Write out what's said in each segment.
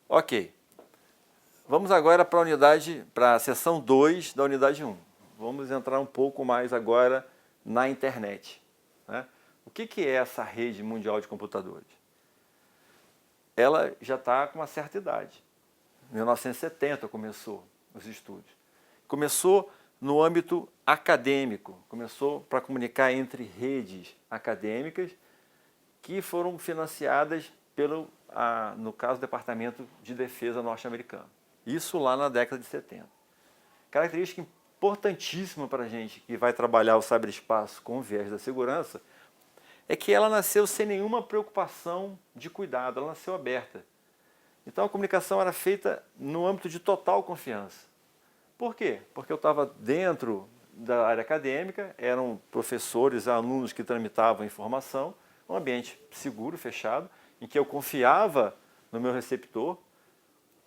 Ok, vamos agora para a seção 2 da unidade 1. Vamos entrar um pouco mais agora na internet, né? O que é essa rede mundial de computadores? Ela já está com uma certa idade. Em 1970 começou os estudos. Começou no âmbito acadêmico, começou para comunicar entre redes acadêmicas que foram financiadas no caso, do Departamento de Defesa norte-americano. Isso lá na década de 70. Característica importantíssima para a gente que vai trabalhar o ciberespaço com o viés da segurança é que ela nasceu sem nenhuma preocupação de cuidado, ela nasceu aberta. Então a comunicação era feita no âmbito de total confiança. Por quê? Porque eu estava dentro da área acadêmica, eram professores, alunos que tramitavam informação, um ambiente seguro, fechado, em que eu confiava no meu receptor,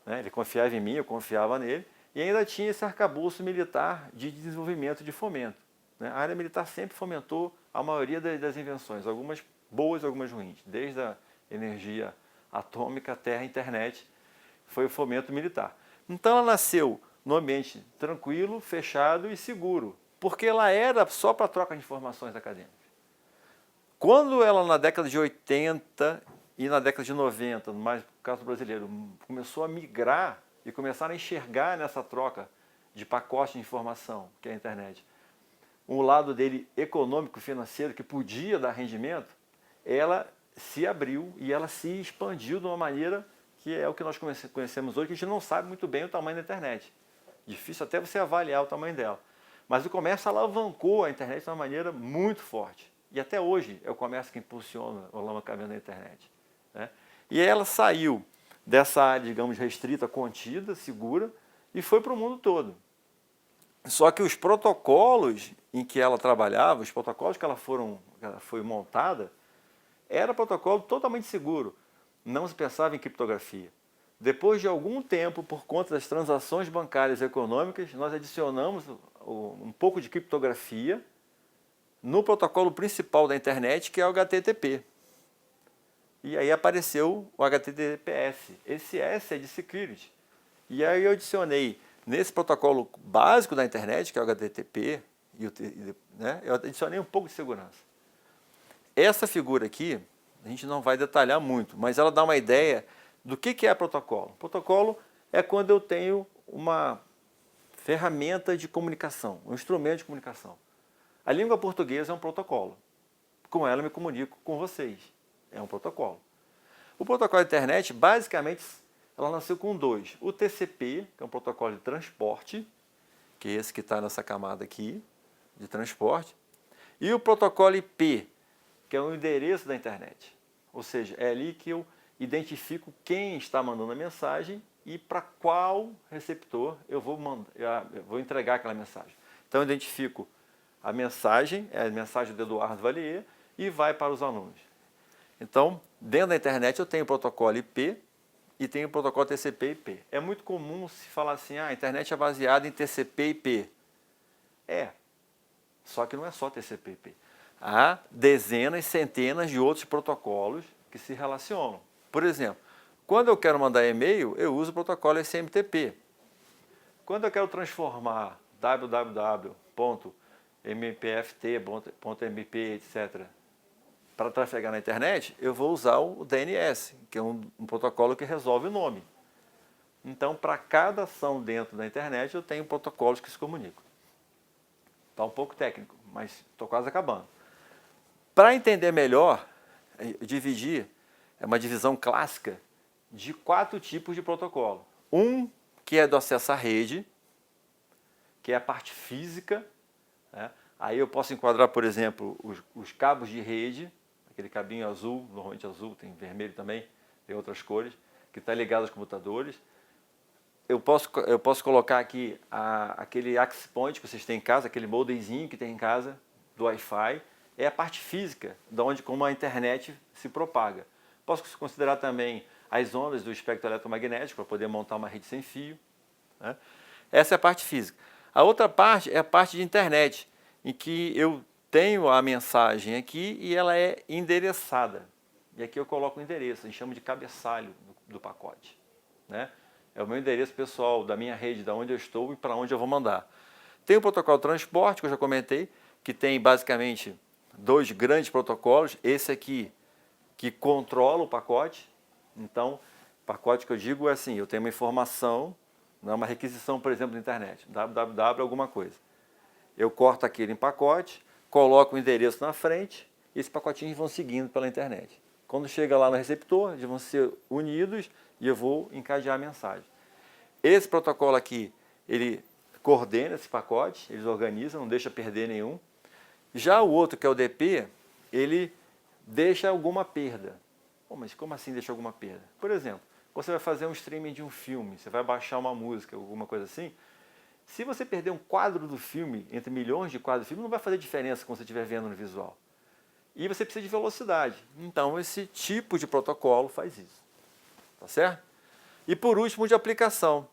né? Ele confiava em mim, eu confiava nele, e ainda tinha esse arcabouço militar de desenvolvimento e de fomento, né? A área militar sempre fomentou a maioria das invenções, algumas boas, algumas ruins, desde a energia atômica até a internet, foi o fomento militar. Então ela nasceu no ambiente tranquilo, fechado e seguro, porque ela era só para troca de informações acadêmicas. Quando ela, na década de 80 e na década de 90, mais no caso brasileiro, começou a migrar e começaram a enxergar nessa troca de pacote de informação, que é a internet, um lado dele econômico, financeiro, que podia dar rendimento, ela se abriu e ela se expandiu de uma maneira que é o que nós conhecemos hoje, que a gente não sabe muito bem o tamanho da internet. Difícil até você avaliar o tamanho dela. Mas o comércio alavancou a internet de uma maneira muito forte. E até hoje é o comércio que impulsiona o alavancamento da internet, né? E ela saiu dessa área, digamos, restrita, contida, segura, e foi para o mundo todo. Só que os protocolos em que ela trabalhava, os protocolos que ela foi montada, era protocolo totalmente seguro. Não se pensava em criptografia. Depois de algum tempo, por conta das transações bancárias e econômicas, nós adicionamos um pouco de criptografia no protocolo principal da internet, que é o HTTP. E aí apareceu o HTTPS. Esse S é de security. E aí eu adicionei nesse protocolo básico da internet, que é o HTTP, né, eu adicionei um pouco de segurança. Essa figura aqui, a gente não vai detalhar muito, mas ela dá uma ideia do que é protocolo. Protocolo é quando eu tenho uma ferramenta de comunicação, um instrumento de comunicação. A língua portuguesa é um protocolo. Com ela eu me comunico com vocês. É um protocolo. O protocolo da internet, basicamente, ela nasceu com dois. O TCP, que é um protocolo de transporte, que é esse que está nessa camada aqui, de transporte. E o protocolo IP, que é o endereço da internet. Ou seja, é ali que eu identifico quem está mandando a mensagem e para qual receptor eu vou entregar aquela mensagem. Então eu identifico a mensagem, é a mensagem do Eduardo Valier, e vai para os alunos. Então, dentro da internet eu tenho o protocolo IP e tenho o protocolo TCP/IP. É muito comum se falar assim, a internet é baseada em TCP/IP. Só que não é só TCP/IP. Há dezenas, centenas de outros protocolos que se relacionam. Por exemplo, quando eu quero mandar e-mail, eu uso o protocolo SMTP. Quando eu quero transformar www.mpft.mp, etc., para trafegar na internet, eu vou usar o DNS, que é um protocolo que resolve o nome. Então, para cada ação dentro da internet, eu tenho protocolos que se comunicam. Está um pouco técnico, mas estou quase acabando. Para entender melhor, dividir, é uma divisão clássica de 4 tipos de protocolo. Um que é do acesso à rede, que é a parte física, né? Aí eu posso enquadrar, por exemplo, os cabos de rede, aquele cabinho azul, normalmente azul, tem vermelho também, tem outras cores, que está ligado aos computadores. Eu posso colocar aqui aquele access point que vocês têm em casa, aquele modemzinho que tem em casa, do Wi-Fi, é a parte física, de onde como a internet se propaga. Posso considerar também as ondas do espectro eletromagnético, para poder montar uma rede sem fio, né? Essa é a parte física. A outra parte é a parte de internet, em que eu tenho a mensagem aqui e ela é endereçada. E aqui eu coloco o endereço, a gente chama de cabeçalho do pacote, né? É o meu endereço pessoal da minha rede, da onde eu estou e para onde eu vou mandar. Tem o protocolo de transporte, que eu já comentei, que tem basicamente 2 grandes protocolos. Esse aqui, que controla o pacote. Então, pacote que eu digo é assim, eu tenho uma informação, não é uma requisição, por exemplo, da internet, www alguma coisa. Eu corto aquele em pacote, coloco o endereço na frente e esses pacotinhos vão seguindo pela internet. Quando chega lá no receptor, eles vão ser unidos e eu vou encadear a mensagem. Esse protocolo aqui, ele coordena esse pacote, eles organizam, não deixa perder nenhum. Já o outro, que é o DP, ele deixa alguma perda. Pô, mas como assim deixa alguma perda? Por exemplo, você vai fazer um streaming de um filme, você vai baixar uma música, alguma coisa assim. Se você perder um quadro do filme, entre milhões de quadros do filme, não vai fazer diferença quando você estiver vendo no visual. E você precisa de velocidade. Então, esse tipo de protocolo faz isso. Tá certo? E por último, de aplicação,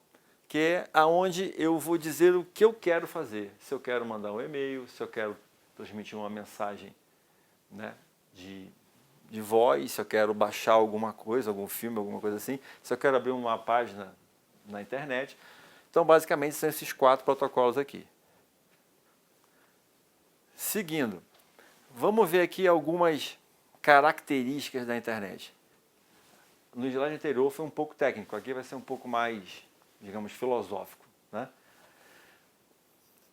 que é aonde eu vou dizer o que eu quero fazer. Se eu quero mandar um e-mail, se eu quero transmitir uma mensagem, né, de voz, se eu quero baixar alguma coisa, algum filme, alguma coisa assim, se eu quero abrir uma página na internet. Então, basicamente, são esses 4 protocolos aqui. Seguindo, vamos ver aqui algumas características da internet. No slide anterior foi um pouco técnico, aqui vai ser um pouco mais, digamos, filosófico, né?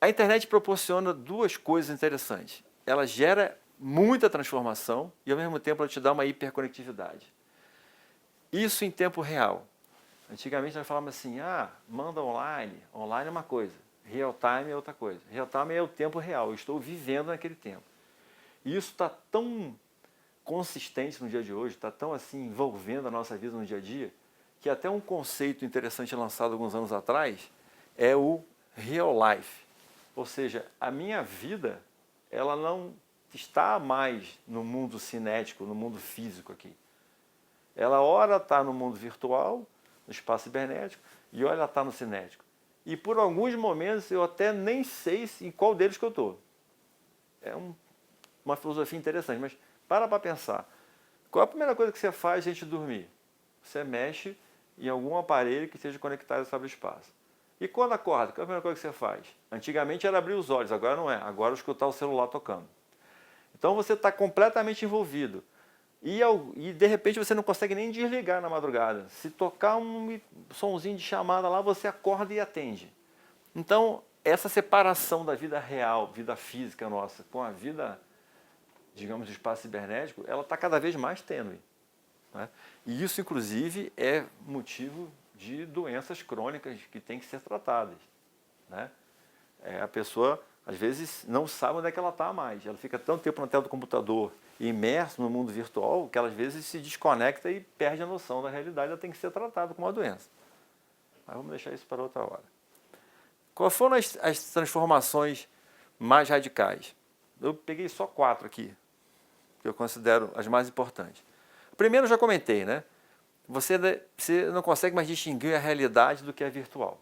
A internet proporciona 2 coisas interessantes. Ela gera muita transformação e, ao mesmo tempo, ela te dá uma hiperconectividade. Isso em tempo real. Antigamente nós falávamos assim, manda online. Online é uma coisa, real time é outra coisa. Real time é o tempo real, eu estou vivendo naquele tempo. E isso está tão consistente no dia de hoje, está tão assim envolvendo a nossa vida no dia a dia, que até um conceito interessante lançado alguns anos atrás é o real life. Ou seja, a minha vida, ela não está mais no mundo cinético, no mundo físico aqui. Ela ora está no mundo virtual, no espaço cibernético, e ora ela está no cinético. E por alguns momentos eu até nem sei em qual deles que eu estou. É uma filosofia interessante, mas para pensar. Qual é a primeira coisa que você faz antes de dormir? Você mexe em algum aparelho que esteja conectado ao cyberespaço. E quando acorda, qual é a primeira coisa que você faz? Antigamente era abrir os olhos, agora não é. Agora é escutar o celular tocando. Então você está completamente envolvido. E de repente você não consegue nem desligar na madrugada. Se tocar um sonzinho de chamada lá, você acorda e atende. Então, essa separação da vida real, vida física nossa, com a vida, digamos, do espaço cibernético, ela está cada vez mais tênue, né? E isso, inclusive, é motivo de doenças crônicas que têm que ser tratadas, né? A pessoa, às vezes, não sabe onde é que ela está mais. Ela fica tanto tempo na tela do computador, imerso no mundo virtual, que ela, às vezes, se desconecta e perde a noção da realidade. Ela tem que ser tratada como uma doença. Mas vamos deixar isso para outra hora. Quais foram as transformações mais radicais? Eu peguei só 4 aqui, que eu considero as mais importantes. Primeiro, eu já comentei, né? Você não consegue mais distinguir a realidade do que é virtual.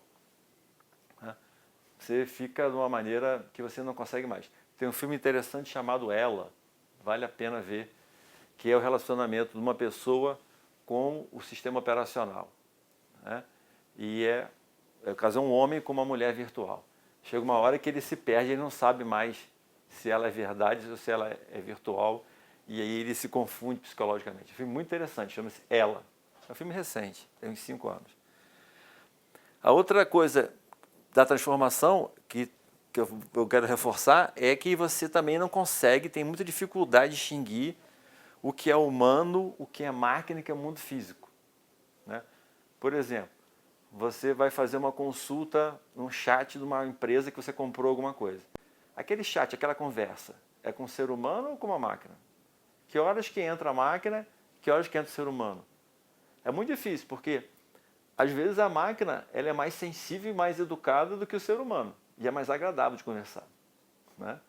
Você fica de uma maneira que você não consegue mais. Tem um filme interessante chamado Ela, vale a pena ver, que é o relacionamento de uma pessoa com o sistema operacional, né? E o caso é um homem com uma mulher virtual. Chega uma hora que ele se perde, ele não sabe mais se ela é verdade ou se ela é virtual, e aí ele se confunde psicologicamente. É um filme muito interessante, chama-se Ela. É um filme recente, tem uns 5 anos. A outra coisa da transformação que eu quero reforçar é que você também não consegue, tem muita dificuldade de distinguir o que é humano, o que é máquina e o que é mundo físico, né? Por exemplo, você vai fazer uma consulta num chat de uma empresa que você comprou alguma coisa. Aquele chat, aquela conversa, é com o ser humano ou com uma máquina? Que horas que entra a máquina, que horas que entra o ser humano? É muito difícil, porque às vezes a máquina ela é mais sensível e mais educada do que o ser humano. E é mais agradável de conversar, né?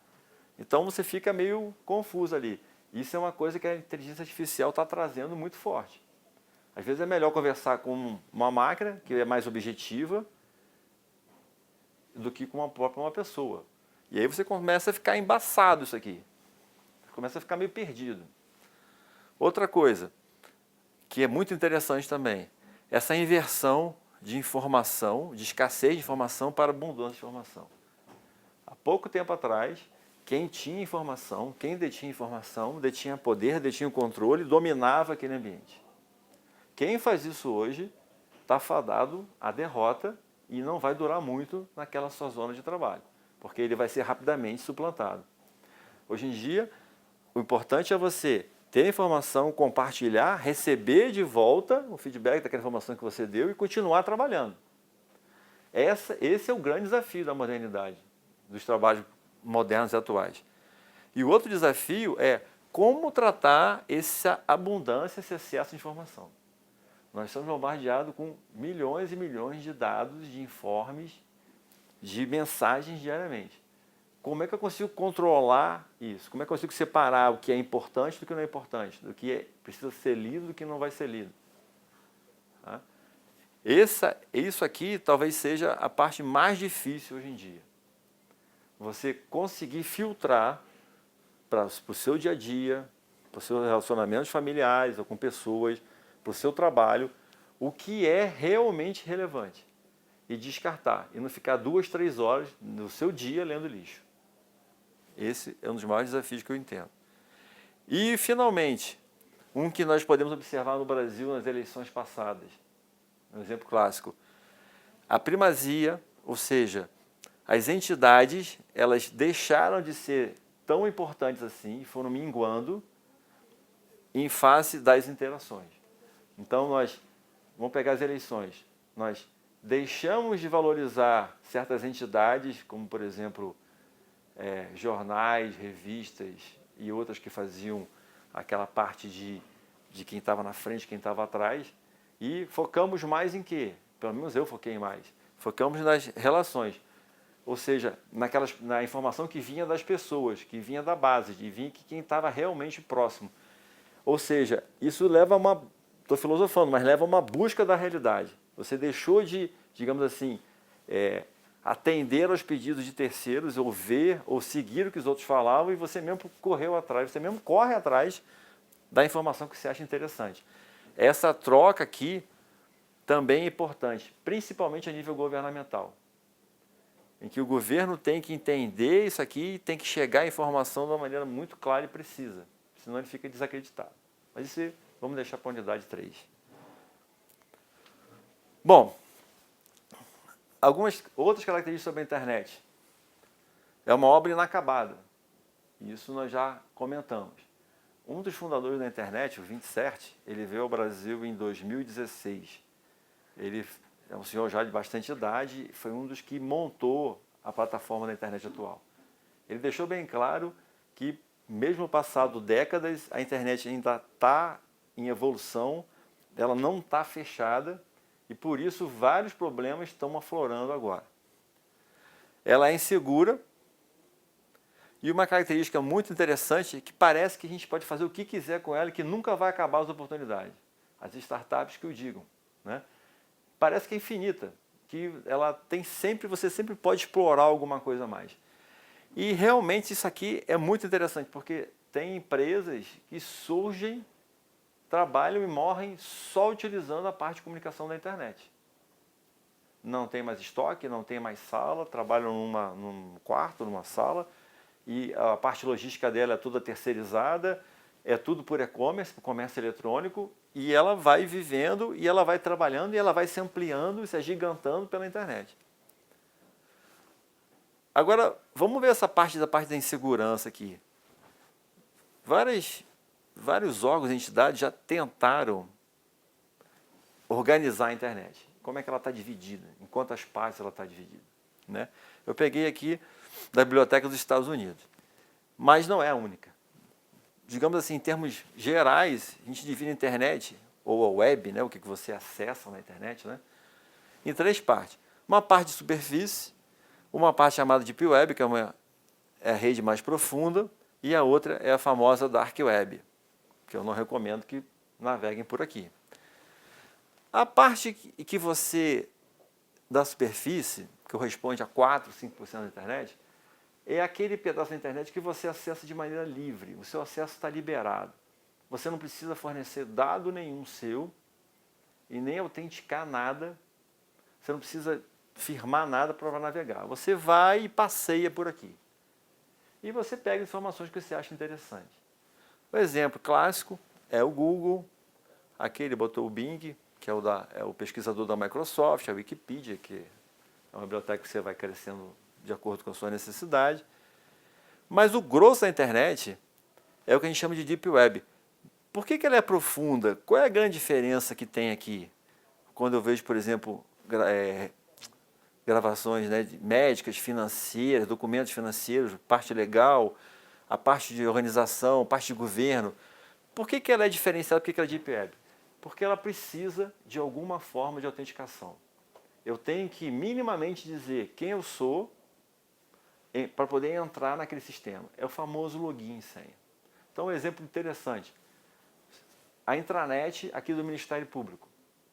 Então você fica meio confuso ali. Isso é uma coisa que a inteligência artificial está trazendo muito forte. Às vezes é melhor conversar com uma máquina, que é mais objetiva, do que com uma própria pessoa. E aí você começa a ficar embaçado isso aqui. começa a ficar meio perdido. Outra coisa, que é muito interessante também, essa inversão de informação, de escassez de informação para abundância de informação. Há pouco tempo atrás, quem tinha informação, quem detinha informação, detinha poder, detinha o controle, dominava aquele ambiente. Quem faz isso hoje está fadado à derrota e não vai durar muito naquela sua zona de trabalho, porque ele vai ser rapidamente suplantado. Hoje em dia, o importante é você ter a informação, compartilhar, receber de volta o feedback daquela informação que você deu e continuar trabalhando. Esse é o grande desafio da modernidade, dos trabalhos modernos e atuais. E o outro desafio é como tratar essa abundância, esse excesso de informação. Nós estamos bombardeados com milhões e milhões de dados, de informes, de mensagens diariamente. Como é que eu consigo controlar isso? Como é que eu consigo separar o que é importante do que não é importante? Do que precisa ser lido do que não vai ser lido? Tá? Isso aqui talvez seja a parte mais difícil hoje em dia. Você conseguir filtrar para o seu dia a dia, para os seus relacionamentos familiares ou com pessoas, para o seu trabalho, o que é realmente relevante. E descartar. E não ficar 2, 3 horas no seu dia lendo lixo. Esse é um dos maiores desafios que eu entendo. E, finalmente, um que nós podemos observar no Brasil nas eleições passadas. Um exemplo clássico. A primazia, ou seja, as entidades, elas deixaram de ser tão importantes assim, foram minguando em face das interações. Então, vamos pegar as eleições, nós deixamos de valorizar certas entidades, como, por exemplo, jornais, revistas e outras que faziam aquela parte de quem estava na frente, quem estava atrás, e focamos mais em quê? Pelo menos eu foquei mais. Focamos nas relações, ou seja, na informação que vinha das pessoas, que vinha da base, que vinha de quem estava realmente próximo. Ou seja, isso leva a uma, estou filosofando, mas leva a uma busca da realidade. Você deixou de, digamos assim, atender aos pedidos de terceiros, ou ver, ou seguir o que os outros falavam, e você mesmo correu atrás, você mesmo corre atrás da informação que você acha interessante. Essa troca aqui também é importante, principalmente a nível governamental, em que o governo tem que entender isso aqui e tem que chegar a informação de uma maneira muito clara e precisa, senão ele fica desacreditado. Mas isso vamos deixar para a unidade 3. Bom, algumas outras características sobre a internet. É uma obra inacabada. Isso nós já comentamos. Um dos fundadores da internet, o Vint Cerf, ele veio ao Brasil em 2016. Ele é um senhor já de bastante idade, foi um dos que montou a plataforma da internet atual. Ele deixou bem claro que, mesmo passado décadas, a internet ainda está em evolução, ela não está fechada, e por isso vários problemas estão aflorando agora. Ela é insegura, e uma característica muito interessante é que parece que a gente pode fazer o que quiser com ela e que nunca vai acabar as oportunidades. As startups que o digam, né? Parece que é infinita, que ela tem sempre, você sempre pode explorar alguma coisa a mais. E realmente isso aqui é muito interessante, porque tem empresas que surgem, trabalham e morrem só utilizando a parte de comunicação da internet. Não tem mais estoque, não tem mais sala, trabalham num quarto, numa sala, e a parte logística dela é toda terceirizada, é tudo por e-commerce, por comércio eletrônico, e ela vai vivendo, e ela vai trabalhando, e ela vai se ampliando e se agigantando pela internet. Agora, vamos ver essa parte da insegurança aqui. Vários órgãos e entidades já tentaram organizar a internet. Como é que ela está dividida? Em quantas partes ela está dividida? Né? Eu peguei aqui da Biblioteca dos Estados Unidos, mas não é a única. Digamos assim, em termos gerais, a gente divide a internet, ou a web, né, o que você acessa na internet, né, em 3 partes. Uma parte de superfície, uma parte chamada Deep Web, que é a rede mais profunda, e a outra é a famosa Dark Web, que eu não recomendo que naveguem por aqui. A parte que você, da superfície, que corresponde a 4, 5% da internet, é aquele pedaço da internet que você acessa de maneira livre, o seu acesso está liberado. Você não precisa fornecer dado nenhum seu e nem autenticar nada, você não precisa firmar nada para navegar. Você vai e passeia por aqui. E você pega informações que você acha interessante. O exemplo clássico é o Google, aqui ele botou o Bing, que é o pesquisador da Microsoft, a Wikipedia, que é uma biblioteca que você vai crescendo de acordo com a sua necessidade. Mas o grosso da internet é o que a gente chama de Deep Web. Por que ela é profunda? Qual é a grande diferença que tem aqui? Quando eu vejo, por exemplo, gravações, né, médicas, financeiras, documentos financeiros, parte legal, a parte de organização, parte de governo. Por que ela é diferenciada? Por que ela é Deep Web? Porque ela precisa de alguma forma de autenticação. Eu tenho que minimamente dizer quem eu sou para poder entrar naquele sistema. É o famoso login e senha. Então, um exemplo interessante. A intranet aqui do Ministério Público,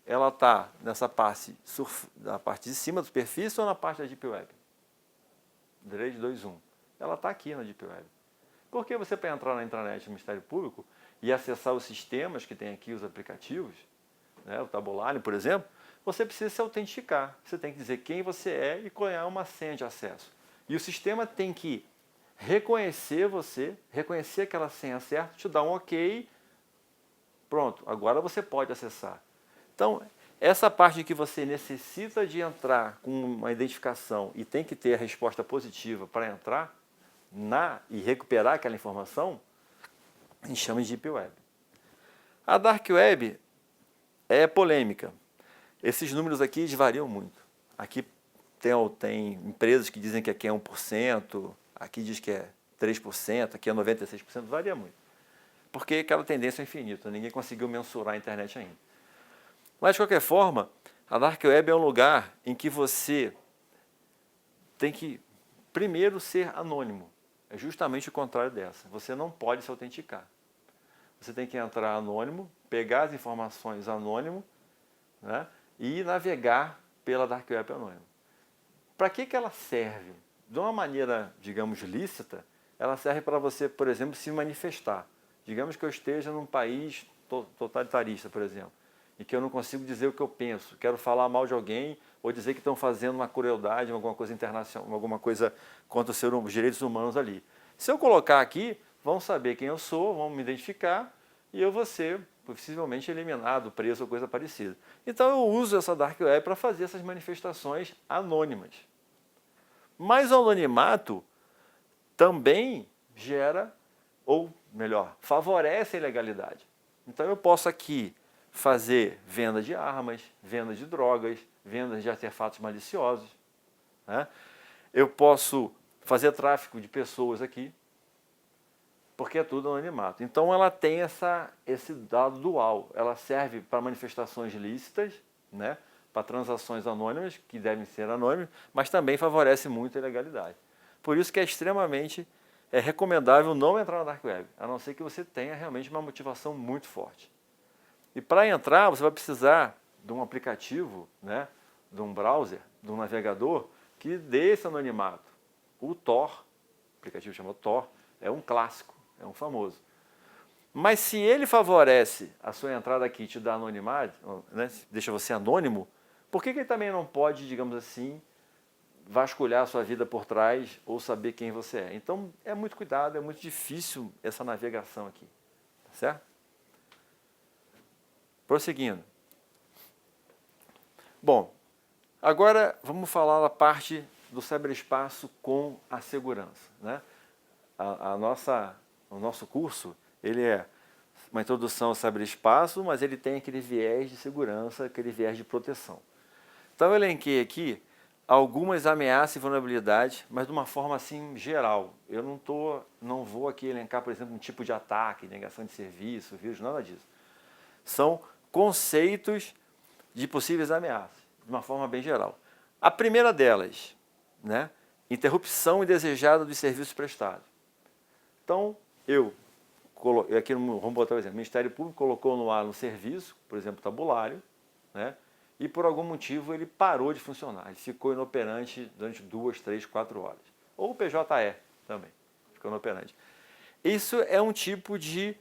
ela está nessa parte, na parte de cima da superfície ou na parte da Deep Web? 3, 2, 1. Ela está aqui na Deep Web. Porque você, para entrar na intranet do Ministério Público e acessar os sistemas que tem aqui, os aplicativos, né, o tabulário, por exemplo, você precisa se autenticar. Você tem que dizer quem você é e qual é uma senha de acesso. E o sistema tem que reconhecer você, reconhecer aquela senha certa, te dar um ok, pronto, agora você pode acessar. Então, essa parte que você necessita de entrar com uma identificação e tem que ter a resposta positiva para entrar e recuperar aquela informação, a gente chama de Deep Web. A Dark Web é polêmica. Esses números aqui eles variam muito. Aqui tem empresas que dizem que aqui é 1%, aqui diz que é 3%, aqui é 96%, varia muito. Porque aquela tendência é infinita, ninguém conseguiu mensurar a internet ainda. Mas, de qualquer forma, a Dark Web é um lugar em que você tem que, primeiro, ser anônimo. É justamente o contrário dessa. Você não pode se autenticar. Você tem que entrar anônimo, pegar as informações anônimo, né, e navegar pela Dark Web anônimo. Para que ela serve? De uma maneira, digamos, lícita, ela serve para você, por exemplo, se manifestar. Digamos que eu esteja num país totalitarista, por exemplo, e que eu não consigo dizer o que eu penso, quero falar mal de alguém ou dizer que estão fazendo uma crueldade, alguma coisa internacional, alguma coisa contra os direitos humanos ali. Se eu colocar aqui, vão saber quem eu sou, vão me identificar e eu vou ser possivelmente eliminado, preso ou coisa parecida. Então eu uso essa Dark Web para fazer essas manifestações anônimas. Mas o anonimato também gera, ou melhor, favorece a ilegalidade. Então eu posso aqui fazer venda de armas, venda de drogas, venda de artefatos maliciosos, né? Eu posso fazer tráfico de pessoas aqui, porque é tudo anonimato. Então ela tem esse dado dual, ela serve para manifestações lícitas, né? Para transações anônimas, que devem ser anônimas, mas também favorece muito a ilegalidade. Por isso que é extremamente recomendável não entrar na Dark Web, a não ser que você tenha realmente uma motivação muito forte. E para entrar, você vai precisar de um aplicativo, né, de um browser, de um navegador, que dê esse anonimato. O Tor, o aplicativo chama Tor, é um clássico, é um famoso. Mas se ele favorece a sua entrada aqui e te dá anonimato, né, deixa você anônimo, por que ele também não pode, digamos assim, vasculhar a sua vida por trás ou saber quem você é? Então, é muito cuidado, é muito difícil essa navegação aqui, tá certo? Prosseguindo. Bom, agora vamos falar da parte do ciberespaço com a segurança, né? O nosso curso, ele é uma introdução ao ciberespaço, mas ele tem aquele viés de segurança, aquele viés de proteção. Então eu elenquei aqui algumas ameaças e vulnerabilidades, mas de uma forma assim geral. Eu não vou aqui elencar, por exemplo, um tipo de ataque, negação de serviço, vírus, nada disso. São conceitos de possíveis ameaças, de uma forma bem geral. A primeira delas, né, interrupção indesejada dos serviços prestados. Então, aqui vamos botar o exemplo, o Ministério Público colocou no ar um serviço, por exemplo, tabulário, né, e por algum motivo ele parou de funcionar, ele ficou inoperante durante 2, 3, 4 horas. ou o PJE também, fica inoperante. Isso é um tipo de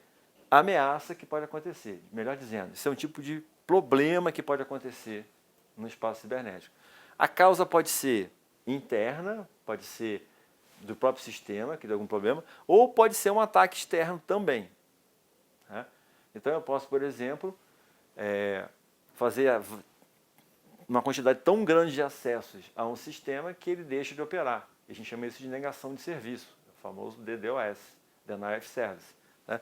ameaça que pode acontecer, melhor dizendo, isso é um tipo de problema que pode acontecer no espaço cibernético. A causa pode ser interna, pode ser do próprio sistema, que deu algum problema, ou pode ser um ataque externo também. Né? Então eu posso, por exemplo, fazer uma quantidade tão grande de acessos a um sistema que ele deixa de operar. A gente chama isso de negação de serviço, o famoso DDoS, Denial of Service. Né?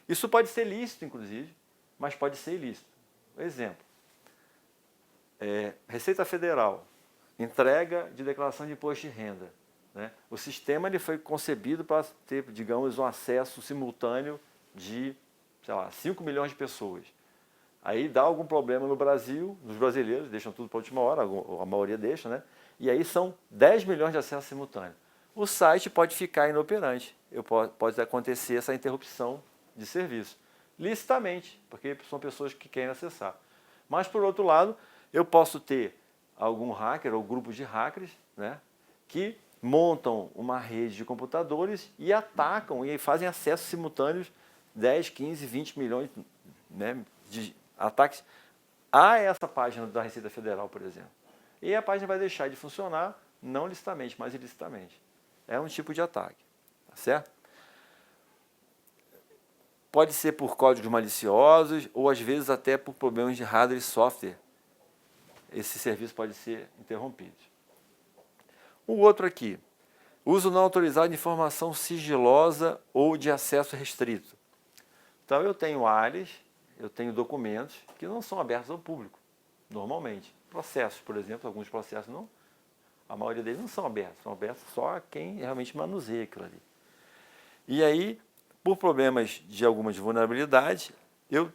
Isso pode ser lícito, inclusive, mas pode ser ilícito. Exemplo, Receita Federal, entrega de declaração de imposto de renda. Né? O sistema ele foi concebido para ter, digamos, um acesso simultâneo de, sei lá, 5 milhões de pessoas. Aí dá algum problema no Brasil, nos brasileiros, deixam tudo para a última hora, a maioria deixa, né? E aí são 10 milhões de acessos simultâneos. O site pode ficar inoperante, pode acontecer essa interrupção de serviço, licitamente, porque são pessoas que querem acessar. Mas, por outro lado, eu posso ter algum hacker ou grupos de hackers, né, que montam uma rede de computadores e atacam e fazem acessos simultâneos 10, 15, 20 milhões, né, de ataques a essa página da Receita Federal, por exemplo. E a página vai deixar de funcionar, não licitamente, mas ilicitamente. É um tipo de ataque, tá certo? Pode ser por códigos maliciosos ou às vezes até por problemas de hardware e software. Esse serviço pode ser interrompido. O outro aqui, uso não autorizado de informação sigilosa ou de acesso restrito. Então eu tenho áreas, eu tenho documentos que não são abertos ao público, normalmente. Processos, por exemplo, alguns processos não, a maioria deles não são abertos só a quem realmente manuseia aquilo ali. E aí, por problemas de algumas vulnerabilidades, eu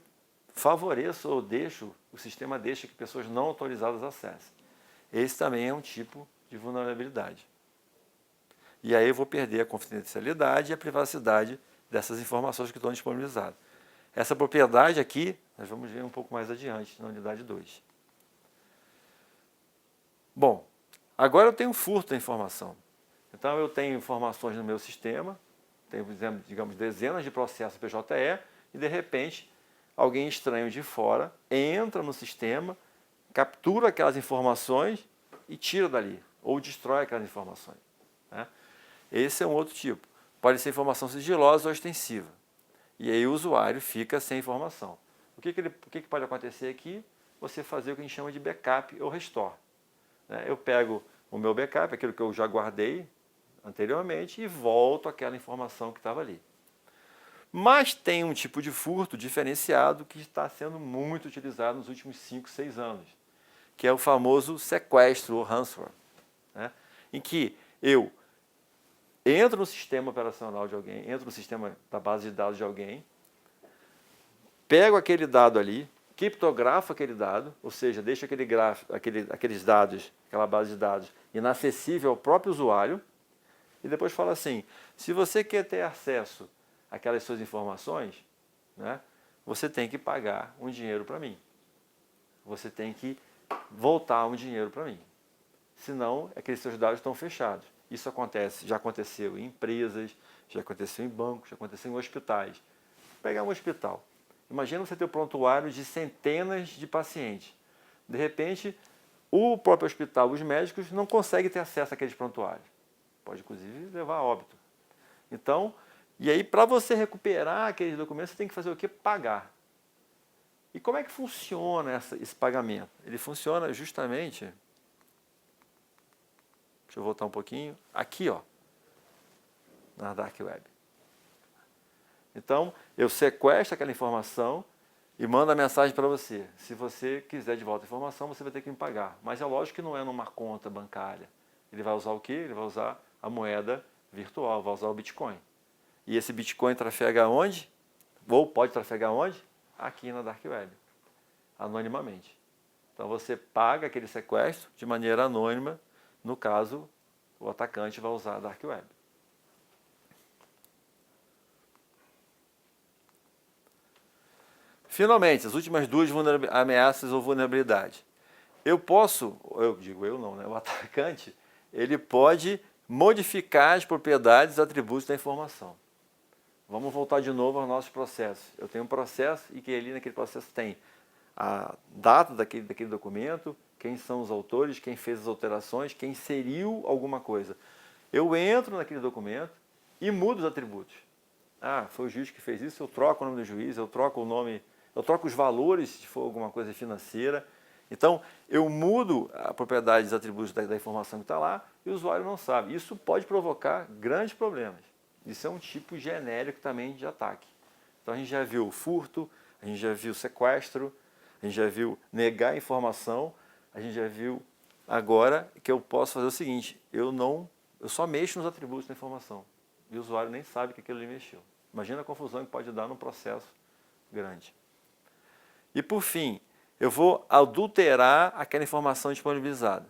favoreço ou o sistema deixa que pessoas não autorizadas acessem. Esse também é um tipo de vulnerabilidade. E aí eu vou perder a confidencialidade e a privacidade dessas informações que estão disponibilizadas. Essa propriedade aqui, nós vamos ver um pouco mais adiante, na unidade 2. Bom, agora eu tenho furto da informação. Então eu tenho informações no meu sistema, tenho, digamos, dezenas de processos PJE, e de repente alguém estranho de fora entra no sistema, captura aquelas informações e tira dali, ou destrói aquelas informações. Né? Esse é um outro tipo. Pode ser informação sigilosa ou extensiva. E aí o usuário fica sem informação. O que pode acontecer aqui? Você fazer o que a gente chama de backup ou restore. Né? Eu pego o meu backup, aquilo que eu já guardei anteriormente, e volto àquela informação que estava ali. Mas tem um tipo de furto diferenciado que está sendo muito utilizado nos últimos 5, 6 anos, que é o famoso sequestro ou ransomware, né? Em que eu entro no sistema operacional de alguém, entro no sistema da base de dados de alguém, pego aquele dado ali, criptografo aquele dado, ou seja, deixo aqueles dados, aquela base de dados, inacessível ao próprio usuário, e depois falo assim, se você quer ter acesso àquelas suas informações, né, você tem que pagar um dinheiro para mim. Você tem que voltar um dinheiro para mim. Senão, aqueles seus dados estão fechados. Isso acontece, já aconteceu em empresas, já aconteceu em bancos, já aconteceu em hospitais. Vou pegar um hospital. Imagina você ter o prontuário de centenas de pacientes. De repente, o próprio hospital, os médicos, não conseguem ter acesso àqueles prontuários. Pode, inclusive, levar a óbito. Então, e aí, para você recuperar aqueles documentos, você tem que fazer o quê? Pagar. E como é que funciona esse pagamento? Ele funciona justamente... Deixa eu voltar um pouquinho. Aqui, ó, na Dark Web. Então, eu sequestro aquela informação e mando a mensagem para você. Se você quiser de volta a informação, você vai ter que me pagar. Mas é lógico que não é numa conta bancária. Ele vai usar o quê? Ele vai usar a moeda virtual, vai usar o Bitcoin. E esse Bitcoin trafega onde? Ou pode trafegar onde? Aqui na Dark Web, anonimamente. Então você paga aquele sequestro de maneira anônima. No caso, o atacante vai usar a Dark Web. Finalmente, as últimas duas ameaças ou vulnerabilidades. O atacante, ele pode modificar as propriedades e atributos da informação. Vamos voltar de novo aos nossos processos. Eu tenho um processo e que ali naquele processo tem a data daquele documento, quem são os autores, quem fez as alterações, quem inseriu alguma coisa. Eu entro naquele documento e mudo os atributos. Ah, foi o juiz que fez isso, eu troco o nome do juiz, eu troco o nome, eu troco os valores se for alguma coisa financeira. Então, eu mudo a propriedade dos atributos da informação que está lá e o usuário não sabe. Isso pode provocar grandes problemas. Isso é um tipo genérico também de ataque. Então, a gente já viu o furto, a gente já viu o sequestro, a gente já viu negar a informação, a gente já viu agora que eu posso fazer o seguinte, eu só mexo nos atributos da informação e o usuário nem sabe que aquilo ali mexeu. Imagina a confusão que pode dar num processo grande. E por fim, eu vou adulterar aquela informação disponibilizada,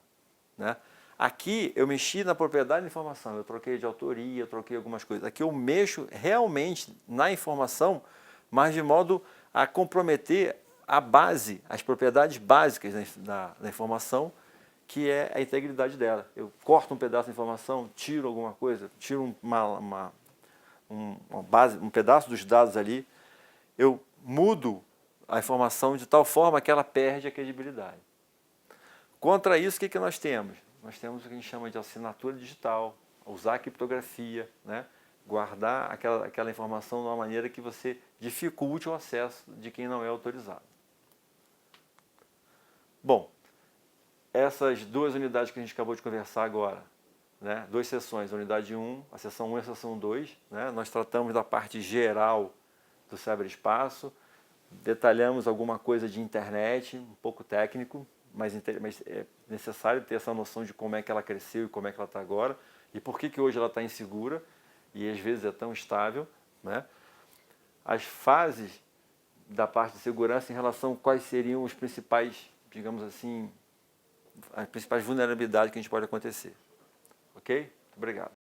né? Aqui eu mexi na propriedade da informação, eu troquei de autoria, eu troquei algumas coisas. Aqui eu mexo realmente na informação, mas de modo a comprometer a base, as propriedades básicas da informação, que é a integridade dela. Eu corto um pedaço da informação, tiro alguma coisa, tiro um pedaço dos dados ali, eu mudo a informação de tal forma que ela perde a credibilidade. Contra isso, o que nós temos? Nós temos o que a gente chama de assinatura digital, usar a criptografia, né? Guardar aquela informação de uma maneira que você dificulte o acesso de quem não é autorizado. Bom, essas duas unidades que a gente acabou de conversar agora, né? Duas sessões, a unidade 1, a sessão 1 e a sessão 2, né? Nós tratamos da parte geral do ciberespaço, detalhamos alguma coisa de internet, um pouco técnico, mas é necessário ter essa noção de como é que ela cresceu e como é que ela está agora, e por que hoje ela está insegura, e às vezes é tão estável, né? As fases da parte de segurança em relação a quais seriam os principais, digamos assim, as principais vulnerabilidades que a gente pode acontecer. Ok? Obrigado.